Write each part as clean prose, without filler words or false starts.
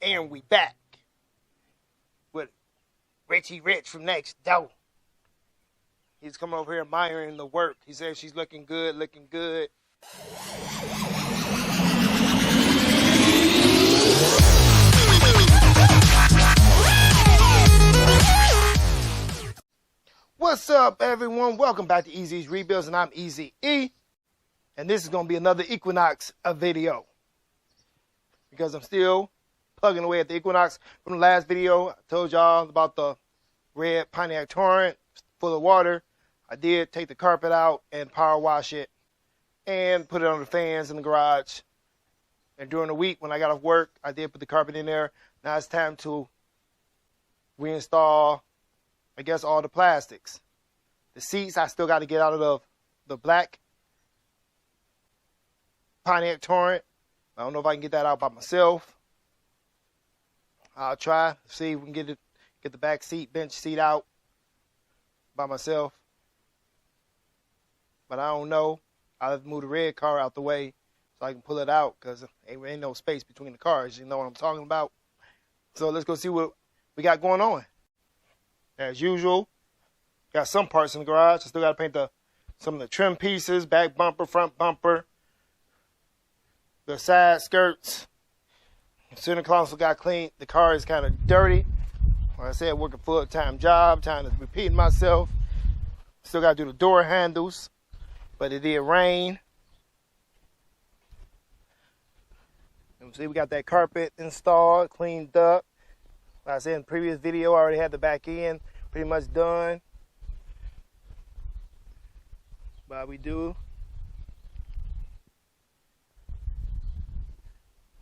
And we back with Richie Rich from next door. He's coming over here admiring the work. He says she's looking good, looking good. What's up, everyone? Welcome back to Easy's Rebuilds, and I'm Easy E. And this is going to be another Equinox video. Because I'm still plugging away at the Equinox. From the last video, I told y'all about the red Pontiac Torrent full of water. I did take the carpet out and power wash it and put it on the fans in the garage. And during the week when I got off work, I did put the carpet in there. Now it's time to reinstall, I guess, all the plastics. The seats, I still got to get out of the black Pontiac Torrent. I don't know if I can get that out by myself. I'll try, see if we can get the back seat, bench seat out by myself. But I don't know. I'll have to move the red car out the way so I can pull it out because there ain't no space between the cars. You know what I'm talking about? So let's go see what we got going on. As usual, got some parts in the garage. I still got to paint some of the trim pieces, back bumper, front bumper, the side skirts. Center console got cleaned. The car is kind of dirty. Like I said, working full-time job, time to repeat myself. Still got to do the door handles, but it did rain. And see, we got that carpet installed, cleaned up. Like I said in the previous video, I already had the back end pretty much done. But we do.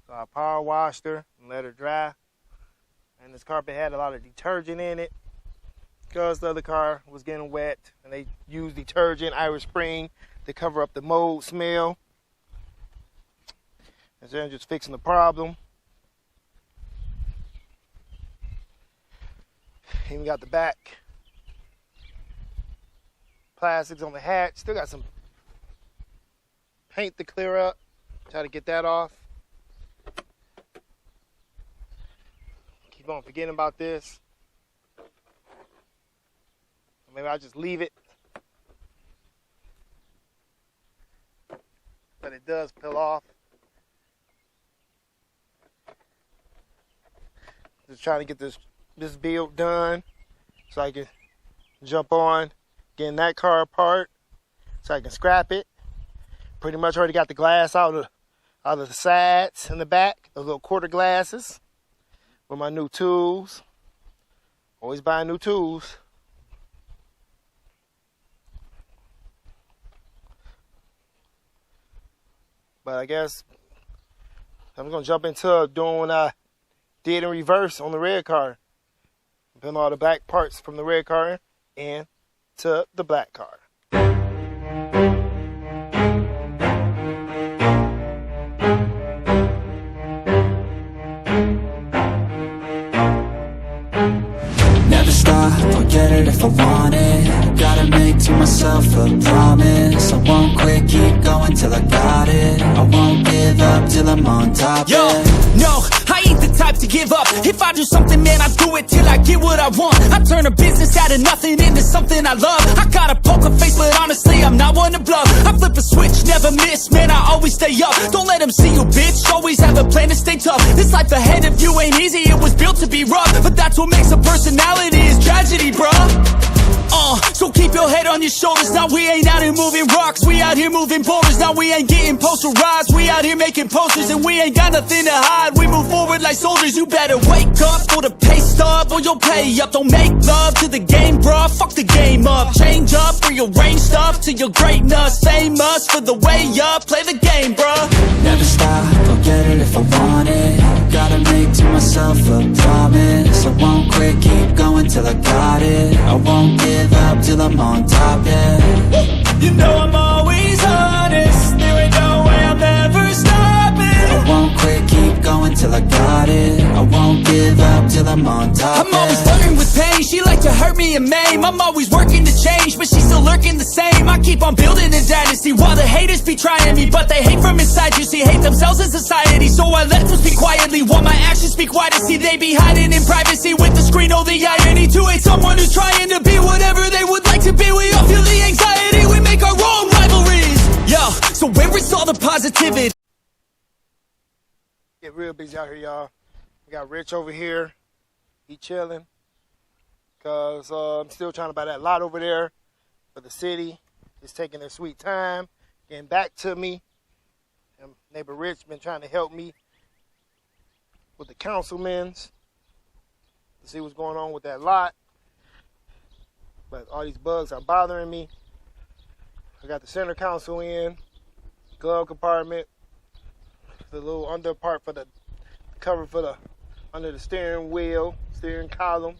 So I power washed her and let her dry. And this carpet had a lot of detergent in it because the other car was getting wet. And they used detergent, Irish Spring, to cover up the mold smell. And so I'm just fixing the problem. Even got the back plastics on the hatch. Still got some paint to clear up. Try to get that off. Keep on forgetting about this. Maybe I'll just leave it. But it does peel off. Just trying to get this build done so I can jump on getting that car apart so I can scrap it. Pretty much already got the glass out of the sides and the back, those little quarter glasses with my new tools. Always buying new tools. But I guess I'm going to jump into doing what I did in reverse on the red car. Putting all the black parts from the red car into the black car. Never stop, I'll get it if I want it. Gotta make to myself a promise. I won't quit, keep going till I got it. I won't give up till I'm on top. Yo, no, I ain't the type to give up. If I do something, man, I do it till I get what I want. I turn a business out of nothing into something I love. I got a poker face, but honestly, I'm not one to bluff. I flip a switch, never miss, man, I always stay up. Don't let them see you, bitch, always have a plan to stay tough. This life ahead of you ain't easy, it was built to be rough. But that's what makes a personality, is tragedy, bruh. So keep your head on your shoulders. Now we ain't out here moving rocks, we out here moving boulders. Now we ain't getting posterized, we out here making posters. And we ain't got nothing to hide, we move forward like soldiers. You better wake up for the pay stub or you'll pay up. Don't make love to the game, bruh, fuck the game up. Change up, rearrange stuff to your greatness. Famous for the way up, play the game, bruh. Never stop, I'll get it if I want it. Gotta make to myself a promise. I won't quit, keep going till I got it. I won't give up till I'm on top, yeah. You know I'm always honest, there ain't no way I'm ever stopping. I won't quit, keep going till I got got it. I won't give up till I'm on top. I'm always flirting with pain, she like to hurt me and maim. I'm always working to change, but she's still lurking the same. I keep on building a dynasty while the haters be trying me, but they hate from inside. You see, hate themselves in society, so I let them speak quietly while my actions speak wider. See, they be hiding in privacy with the screen. Oh, the irony to hate someone who's trying to be whatever they would like to be. We all feel the anxiety, we make our own rivalries. Yo, so where is all the positivity? Get real busy out here, y'all. We got Rich over here. He chilling. Because I'm still trying to buy that lot over there for the city. It's taking their sweet time. Getting back to me. And neighbor Rich been trying to help me with the councilmen's to see what's going on with that lot. But all these bugs are bothering me. I got the center console in, glove compartment, the little under part for the cover for the under the steering wheel, steering column.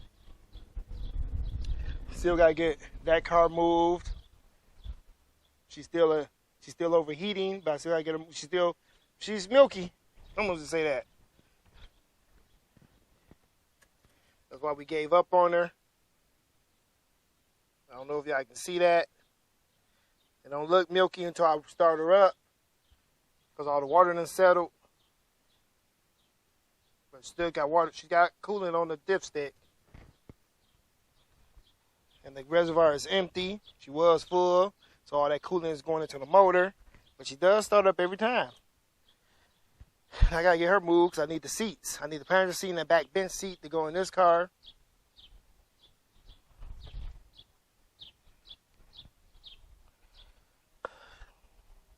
Still gotta get that car moved. She's still overheating, but I still gotta get her. She's milky. I'm gonna just say that. That's why we gave up on her. I don't know if y'all can see that. It don't look milky until I start her up, because all the water done settled. But still got water. She got coolant on the dipstick. And the reservoir is empty. She was full, so all that coolant is going into the motor. But she does start up every time. I gotta get her moved because I need the seats. I need the passenger seat and the back bench seat to go in this car.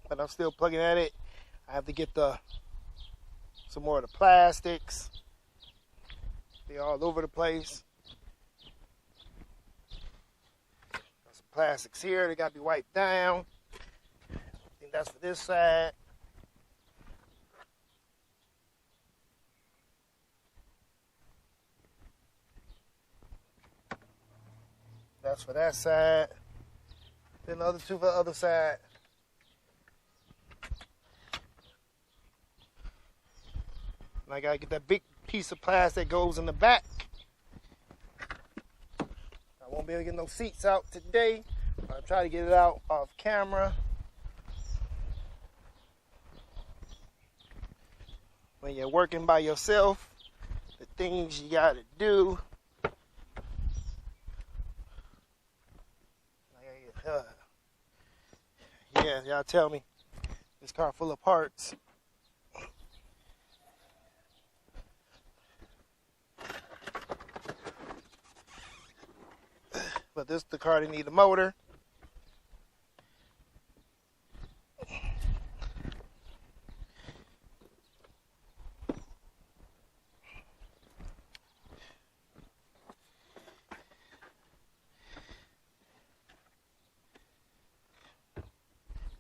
But I'm still plugging at it. I have to get some more of the plastics. They're all over the place. Got some plastics here. They got to be wiped down. I think that's for this side. That's for that side. Then the other two for the other side. And I gotta get that big piece of plastic that goes in the back. I won't be able to get no seats out today. I'll try to get it out off camera. When you're working by yourself, the things you gotta do. Yeah, y'all tell me. This car full of parts. But this is the car that need a motor.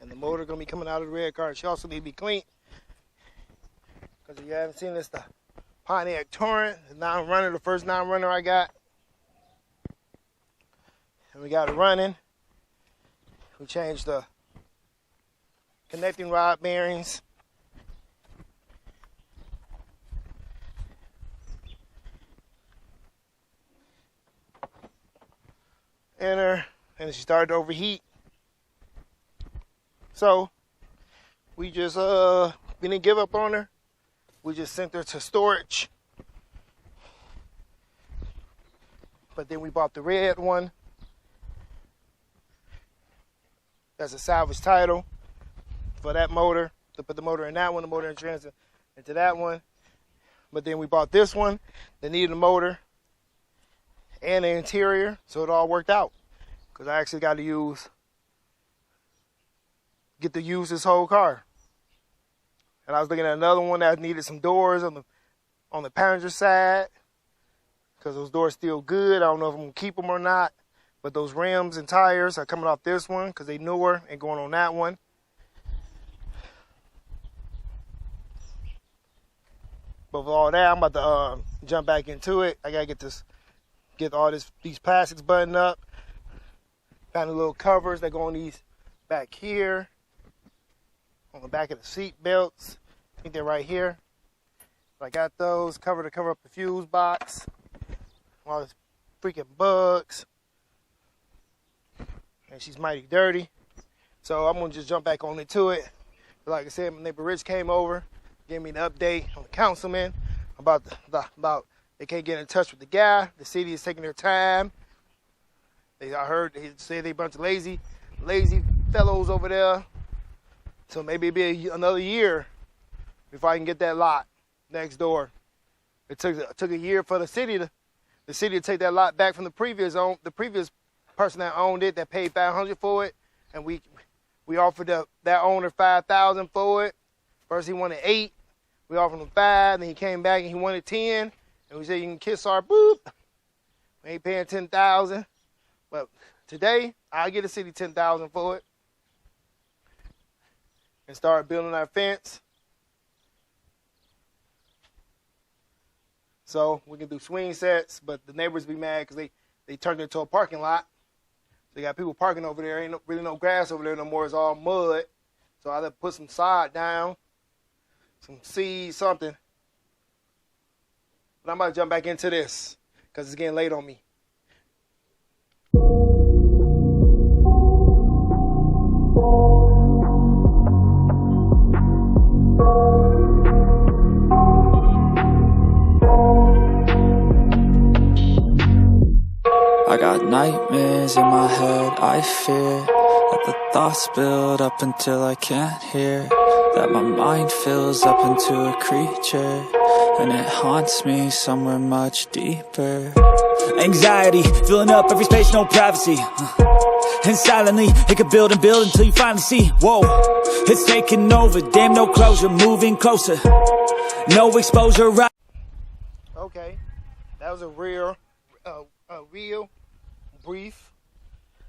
And the motor gonna be coming out of the red car. She also need to be clean. Because if you haven't seen this, the Pontiac Torrent, the non-runner, the first non-runner I got. And we got it running. We changed the connecting rod bearings. And she started to overheat. So we just we didn't give up on her. We just sent her to storage. But then we bought the red one. That's a salvage title for that motor, to put the motor in that one, the motor in transit into that one. But then we bought this one that needed a motor and the interior, so it all worked out. Because I actually got to get to use this whole car. And I was looking at another one that needed some doors on the passenger side, because those doors still good. I don't know if I'm going to keep them or not. But those rims and tires are coming off this one because they newer and going on that one. But with all that, I'm about to jump back into it. I gotta get all these plastics buttoned up. Found the little covers that go on these back here, on the back of the seat belts. I think they're right here. I got those covered to cover up the fuse box. All these freaking bugs. And she's mighty dirty. So I'm going to just jump back on into it. Like I said, my neighbor Rich came over, gave me an update on the councilman about they can't get in touch with the guy. The city is taking their time. I heard they say they a bunch of lazy fellows over there. So maybe it'll be another year before I can get that lot next door. It took a year for the city to take that lot back from the previous person that owned it, that paid $500 for it, and we offered that owner $5,000 for it. First he wanted $8,000, we offered him $5,000, then he came back and he wanted $10,000, and we said you can kiss our boop. We ain't paying $10,000, but today I'll get the city $10,000 for it, and start building our fence. So we can do swing sets, but the neighbors be mad because they turned it into a parking lot. They got people parking over there. Ain't really no grass over there no more. It's all mud. So I had to put some sod down, some seed, something. But I'm about to jump back into this because it's getting late on me. I got nightmares in my head, I fear that the thoughts build up until I can't hear, that my mind fills up into a creature, and it haunts me somewhere much deeper. Anxiety, filling up every space, no privacy. And silently, it could build and build until you finally see, whoa, it's taking over, damn no closure, moving closer, no exposure. Okay, that was a real brief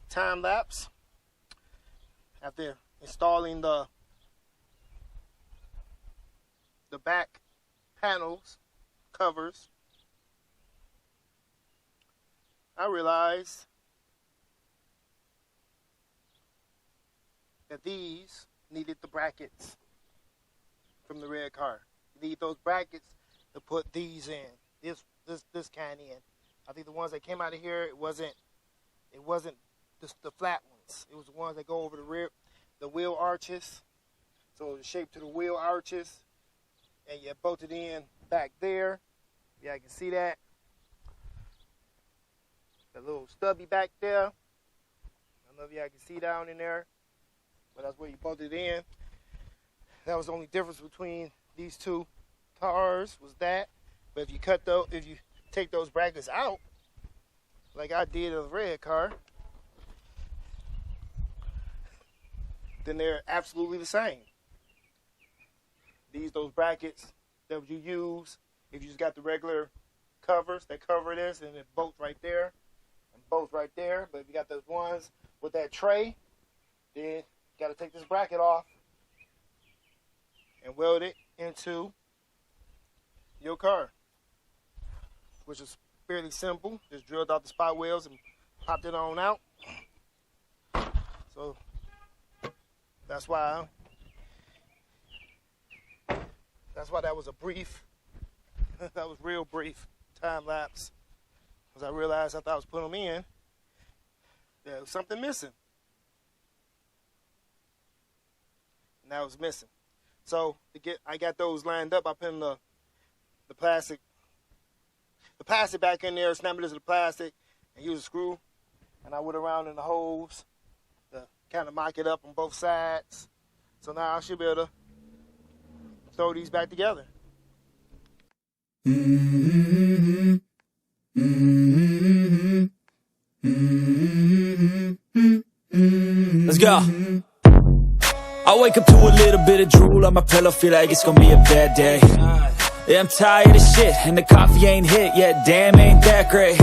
time lapse after installing the back panels covers. I realized that these needed the brackets from the red car. You need those brackets to put these in, this kind in. I think the ones that came out of here, it wasn't just the flat ones. It was the ones that go over the rear, the wheel arches. So the shape to the wheel arches, and you bolted in back there. Yeah, I can see that. The little stubby back there. I don't know if y'all can see down in there, but that's where you bolted in. That was the only difference between these two cars was that. But if you take those brackets out, like I did of the red car, then they're absolutely the same. Those brackets that you use, if you just got the regular covers that cover this, and it bolts right there, and bolts right there. But if you got those ones with that tray, then you got to take this bracket off and weld it into your car, which is fairly simple. Just drilled out the spot welds and popped it on out. So that's why that was a brief, that was real brief time lapse. Because I realized after I was putting them in, there was something missing. And that was missing. So I got those lined up. I put in the plastic back in there, snap it into the plastic, and use a screw. And I went around in the holes to kind of mock it up on both sides. So now I should be able to throw these back together. Let's go. I wake up to a little bit of drool on my pillow, feel like it's gonna be a bad day. Yeah, I'm tired of shit, and the coffee ain't hit yet, damn, ain't that great.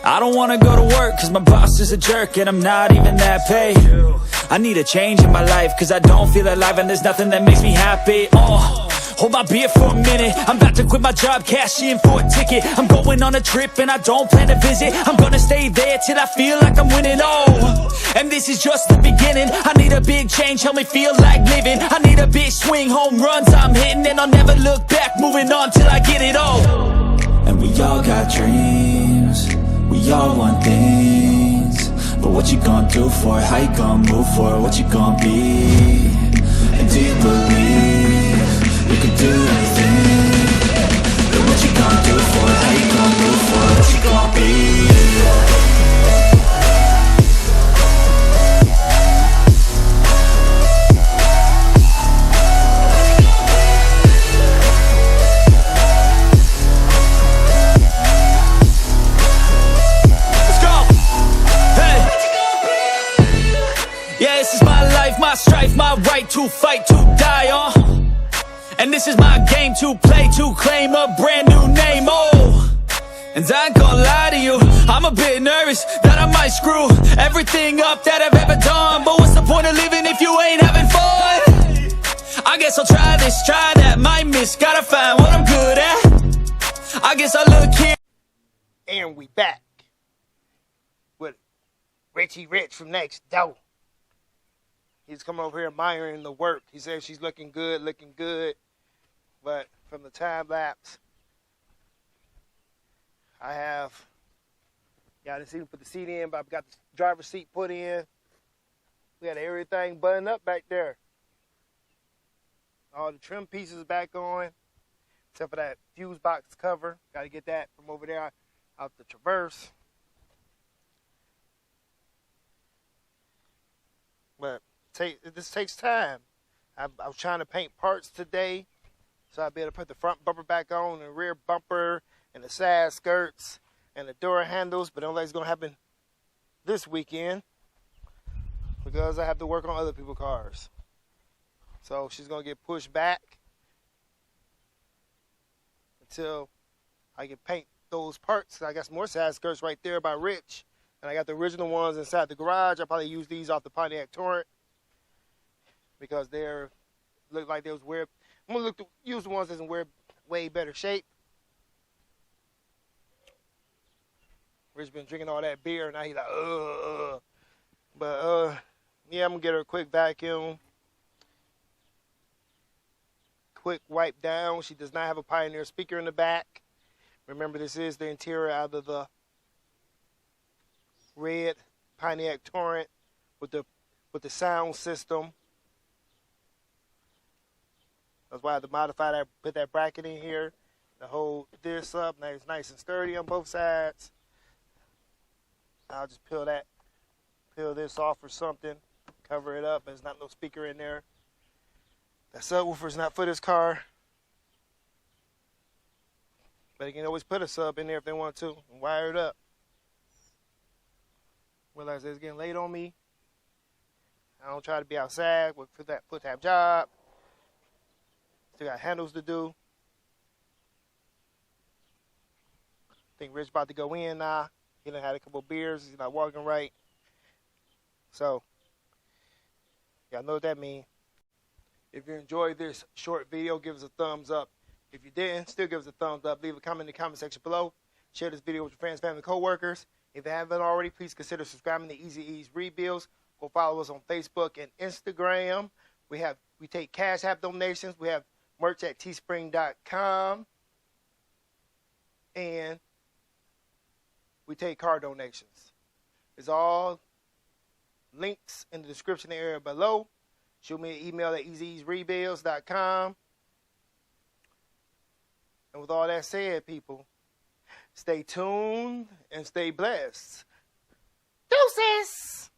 I don't wanna go to work, cause my boss is a jerk, and I'm not even that paid. I need a change in my life, cause I don't feel alive, and there's nothing that makes me happy. hold my beer for a minute. I'm about to quit my job, cash in for a ticket. I'm going on a trip and I don't plan to visit. I'm gonna stay there till I feel like I'm winning, oh. And this is just the beginning. I need a big change, help me feel like living. I need a big swing, home runs I'm hitting. And I'll never look back, moving on till I get it all. And we all got dreams, we all want things. But what you gonna do for it? How you gonna move for it? What you gonna be? And do you believe you can do anything? But what you gonna do for it? How you gonna move for it? What you gonna be? Yeah, this is my life, my strife, my right to fight, to die on. And this is my game to play, to claim a brand new name, oh. And I ain't gonna lie to you, I'm a bit nervous that I might screw everything up that I've ever done. But what's the point of living if you ain't having fun? I guess I'll try this, try that, might miss, gotta find what I'm good at. I guess I'll look here. And we back with Richie Rich from next door. He's coming over here admiring the work. He says she's looking good. But from the time lapse, I didn't see him put the seat in, but I've got the driver's seat put in. We had everything buttoned up back there. All the trim pieces back on, except for that fuse box cover. Got to get that from over there out the Traverse. But this takes time. I was trying to paint parts today, so I'll be able to put the front bumper back on, the rear bumper, and the side skirts, and the door handles, but I don't think it's going to happen this weekend because I have to work on other people's cars. So she's going to get pushed back until I can paint those parts. I got some more side skirts right there by Rich, and I got the original ones inside the garage. I'll probably use these off the Pontiac Torrent because they're look like they was weird. I'm gonna use the ones that's in way better shape. Rich been drinking all that beer, and now he's like, But yeah, I'm gonna get her a quick vacuum, quick wipe down. She does not have a Pioneer speaker in the back. Remember, this is the interior out of the red Pontiac Torrent with the sound system. That's why I had to modify that, put that bracket in here to hold this up. Now it's nice and sturdy on both sides. I'll just peel this off or something, cover it up. There's not no speaker in there. That subwoofer's not for this car. But you can always put a sub in there if they want to and wire it up. Realize it's getting late on me. I don't try to be outside for that full-time job. Still got handles to do. I think Rich about to go in now. He done had a couple beers. He's not walking right. So, y'all know what that means. If you enjoyed this short video, give us a thumbs up. If you didn't, still give us a thumbs up. Leave a comment in the comment section below. Share this video with your friends, family, co-workers. If you haven't already, please consider subscribing to Easy Ease Rebuilds. Go follow us on Facebook and Instagram. We take Cash App donations. We have merch at teespring.com. And we take car donations. It's all links in the description area below. Shoot me an email at easyeaserebuilds.com. And with all that said, people, stay tuned and stay blessed. Deuces!